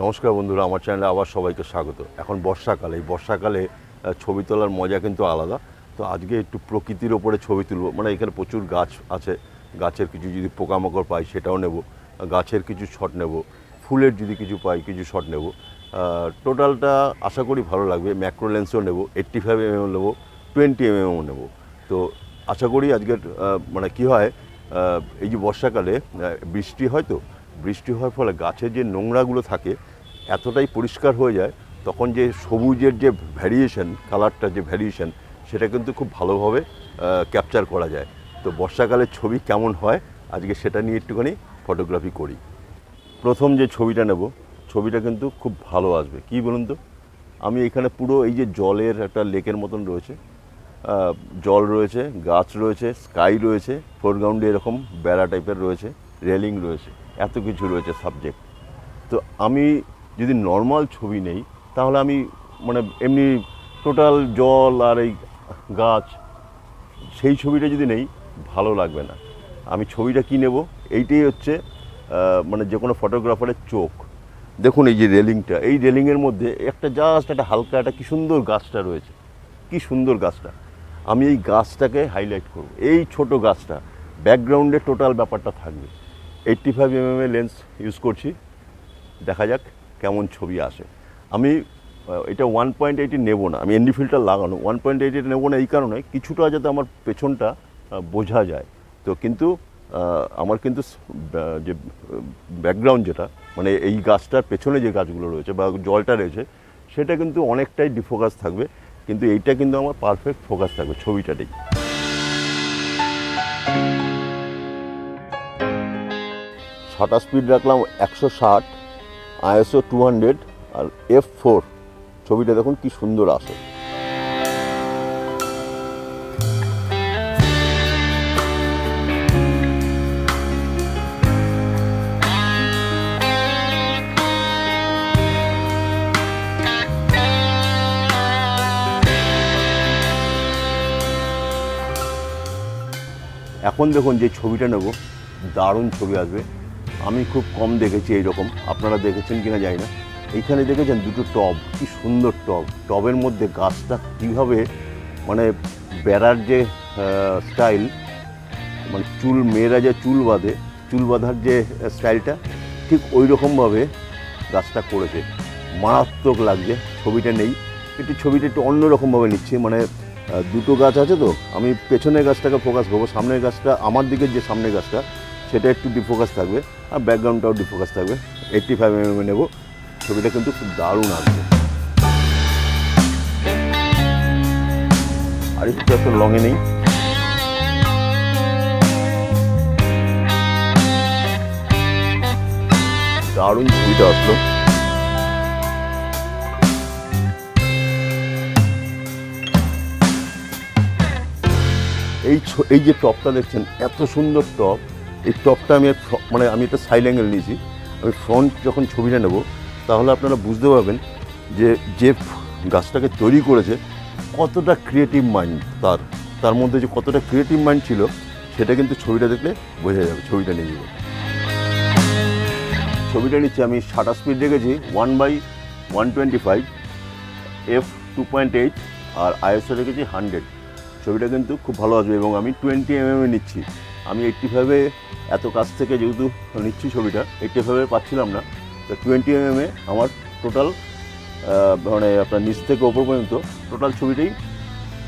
নমস্কার বন্ধুরা, আমার চ্যানেলে আবার সবাইকে স্বাগত। এখন বর্ষাকালে, এই বর্ষাকালে ছবি তোলার মজা কিন্তু আলাদা। তো আজকে একটু প্রকৃতির ওপরে ছবি তুলব। মানে এখানে প্রচুর গাছ আছে, গাছের কিছু যদি পোকামাকড় পাই সেটাও নেব, গাছের কিছু শট নেব, ফুলের যদি কিছু পাই কিছু শট নেব। টোটালটা আশা করি ভালো লাগবে। ম্যাক্রো লেন্সও নেব, 85mm নেব, 20mm নেব। তো আশা করি আজকের মানে কী হয়, এই যে বর্ষাকালে বৃষ্টি হয়, তো বৃষ্টি হওয়ার ফলে গাছের যে নোংরাগুলো থাকে এতটাই পরিষ্কার হয়ে যায়, তখন যে সবুজের যে ভ্যারিয়েশন, কালারটা যে ভ্যারিয়েশন, সেটা কিন্তু খুব ভালোভাবে ক্যাপচার করা যায়। তো বর্ষাকালের ছবি কেমন হয় আজকে সেটা নিয়ে একটুখানি ফটোগ্রাফি করি। প্রথম যে ছবিটা নেব, ছবিটা কিন্তু খুব ভালো আসবে। কি বলুন তো, আমি এখানে পুরো এই যে জলের একটা লেকের মতন রয়েছে, জল রয়েছে, গাছ রয়েছে, স্কাই রয়েছে, ফোরগ্রাউন্ডে এরকম বেড়া টাইপের রয়েছে, রেলিং রয়েছে, এত কিছু রয়েছে সাবজেক্ট। তো আমি যদি নর্মাল ছবি নেই তাহলে আমি মানে এমনি টোটাল জল আর এই গাছ, সেই ছবিটা যদি নেই ভালো লাগবে না। আমি ছবিটা কী নেব, এইটাই হচ্ছে মানে যে কোনো ফটোগ্রাফারের চোখ। দেখুন এই যে রেলিংটা, এই রেলিংয়ের মধ্যে একটা জাস্ট একটা হালকা একটা কী সুন্দর গাছটা রয়েছে, কী সুন্দর গাছটা। আমি এই গাছটাকে হাইলাইট করব, এই ছোট গাছটা, ব্যাকগ্রাউন্ডে টোটাল ব্যাপারটা থাকবে। 85mm লেন্স ইউজ করছি, দেখা যাক কেমন ছবি আসে। আমি এটা 1.8 নেব না, আমি এনডি ফিল্টার লাগানো 1.8 নেব না এই কারণে, কিছুটা যাতে আমার পেছনটা বোঝা যায়। তো কিন্তু আমার কিন্তু যে ব্যাকগ্রাউন্ড যেটা, মানে এই গাছটার পেছনে যে গাছগুলো রয়েছে বা জলটা রয়েছে, সেটা কিন্তু অনেকটাই ডিফোকাস থাকবে, কিন্তু এইটা কিন্তু আমার পারফেক্ট ফোকাস থাকবে ছবিটাতেই। শাটার স্পিড রাখলাম 160, ISO 200 আর f4। ছবিটা দেখুন কি সুন্দর আসে। এখন দেখুন যে ছবিটা নেব, দারুণ ছবি আসবে। আমি খুব কম দেখেছি এইরকম, আপনারা দেখেছেন কিনা জানি না। এইখানে দেখেছেন দুটো টব, কি সুন্দর টব, টবের মধ্যে গাছটা কীভাবে মানে বেড়ার যে স্টাইল, মানে চুল, মেয়েরা যে চুল বাঁধে, চুল বাঁধার যে স্টাইলটা, ঠিক ওই রকমভাবে গাছটা করেছে। মারাত্মক লাগছে। ছবিটা নেই, ছবিটা একটু অন্যরকমভাবে নিচ্ছি। মানে দুটো গাছ আছে, তো আমি পেছনের গাছটাকে ফোকাস করবো, সামনের গাছটা, আমার দিকের যে সামনের গাছটা সেটা একটু ডিফোকাস থাকবে, আর ব্যাকগ্রাউন্ডটাও ডিফোকাস থাকবে। 85mm নেব, ছবিটা কিন্তু খুব দারুণ আসবে। আর একটু এত লংয়ে নেই। দারুণ ছবিটা আসলো। এই যে টপটা দেখছেন, এত সুন্দর টপ। এই টপটা আমি মানে আমি একটা সাইড অ্যাঙ্গেল নিয়েছি। আমি ফ্রন্ট যখন ছবিটা নেব তাহলে আপনারা বুঝতে পারবেন যে যে গাছটাকে তৈরি করেছে কতটা ক্রিয়েটিভ মাইন্ড, তার মধ্যে যে কতটা ক্রিয়েটিভ মাইন্ড ছিল সেটা কিন্তু ছবিটা দেখলে বোঝা যাবে। ছবিটা নিয়ে যাবে, ছবিটা নিচ্ছি আমি। শাটার স্পিড রেখেছি 1/125, f2.8 আর ISO রেখেছি 100। ছবিটা কিন্তু খুব ভালো আসবে। এবং আমি 20mm নিচ্ছি। আমি 85-এ এত কাছ থেকে যেহেতু নিচ্ছি ছবিটা, 85-এ পাচ্ছিলাম না, তো 20mm আমার টোটাল মানে আপনার নিচ থেকে ওপর পর্যন্ত টোটাল ছবিটাই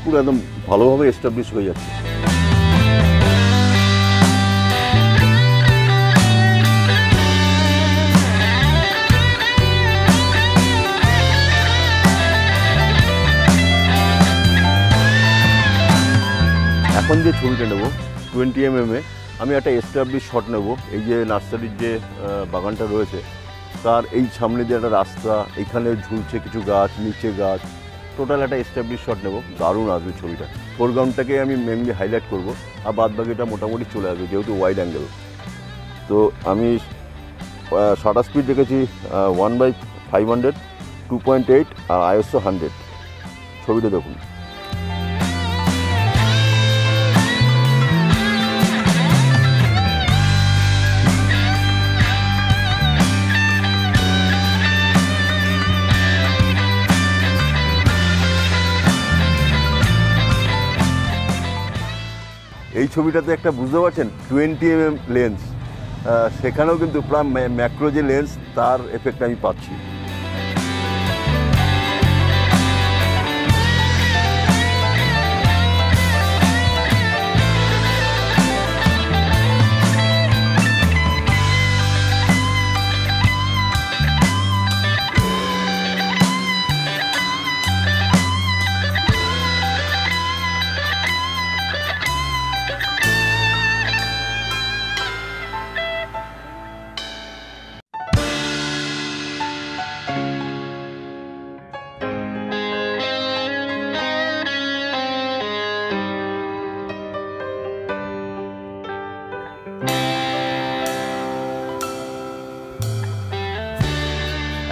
পুরো একদম ভালোভাবে এস্টাবলিশ হয়ে যাচ্ছে। এখন যে ছবিটা নেব 20mm, আমি একটা এস্টাবলিশ শট নেব। এই যে নার্সারির যে বাগানটা রয়েছে তার এই সামনে যে একটা রাস্তা, এখানে ঝুলছে কিছু গাছ, নিচে গাছ, টোটাল একটা এস্টাবলিশ শট নেব, দারুণ আসবে ছবিটা। ফোরগ্রাউন্ডটাকে আমি মেনলি হাইলাইট করব, আর বাদ বাকিটা মোটামুটি চলে আসবে যেহেতু ওয়াইড অ্যাঙ্গেল। তো আমি শাটার স্পিড রেখেছি 1/500, 2.8 আর ISO 100। ছবিটা দেখুন। এই ছবিটাতে একটা বুঝতে পারছেন 20 mm লেন্স, সেখানেও কিন্তু প্রায় ম্যাক্রো যে লেন্স তার এফেক্ট আমি পাচ্ছি।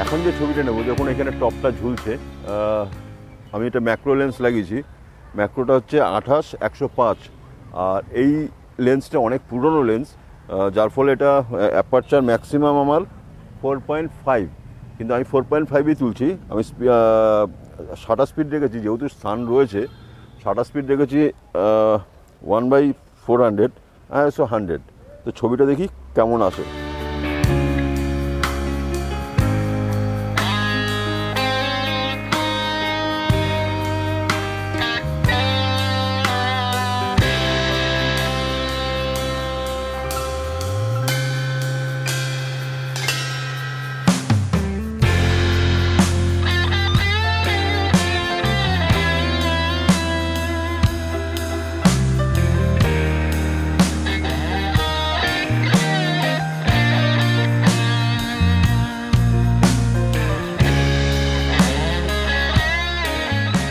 এখন যে ছবিটা নেব, যখন এখানে টপটা ঝুলছে, আমি এটা ম্যাক্রো লেন্স লাগিয়েছি। ম্যাক্রোটা হচ্ছে 28-105, আর এই লেন্সটা অনেক পুরনো লেন্স, যার ফলে এটা অ্যাপারচার ম্যাক্সিমাম আমার 4.5, কিন্তু আমি 4.5ই তুলছি। আমি শাটার স্পিড রেখেছি, যেহেতু সান রয়েছে, শাটার স্পিড রেখেছি 1/400, ISO 100। তো ছবিটা দেখি কেমন আসে।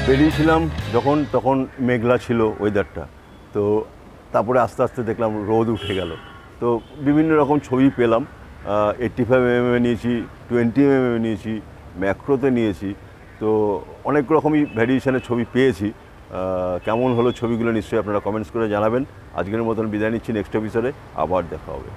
বেরিয়েছিলাম যখন, তখন মেঘলা ছিল ওয়েদারটা, তো তারপরে আস্তে আস্তে দেখলাম রোদ উঠে গেল। তো বিভিন্ন রকম ছবি পেলাম, 85 mm নিয়েছি, 20 mm নিয়েছি, ম্যাক্রোতে নিয়েছি। তো অনেক রকমই ভ্যারিয়েশনের ছবি পেয়েছি। কেমন হলো ছবিগুলো নিশ্চয়ই আপনারা কমেন্টস করে জানাবেন। আজকের মতন বিদায় নিচ্ছি, নেক্সট এপিসোডে আবার দেখা হবে।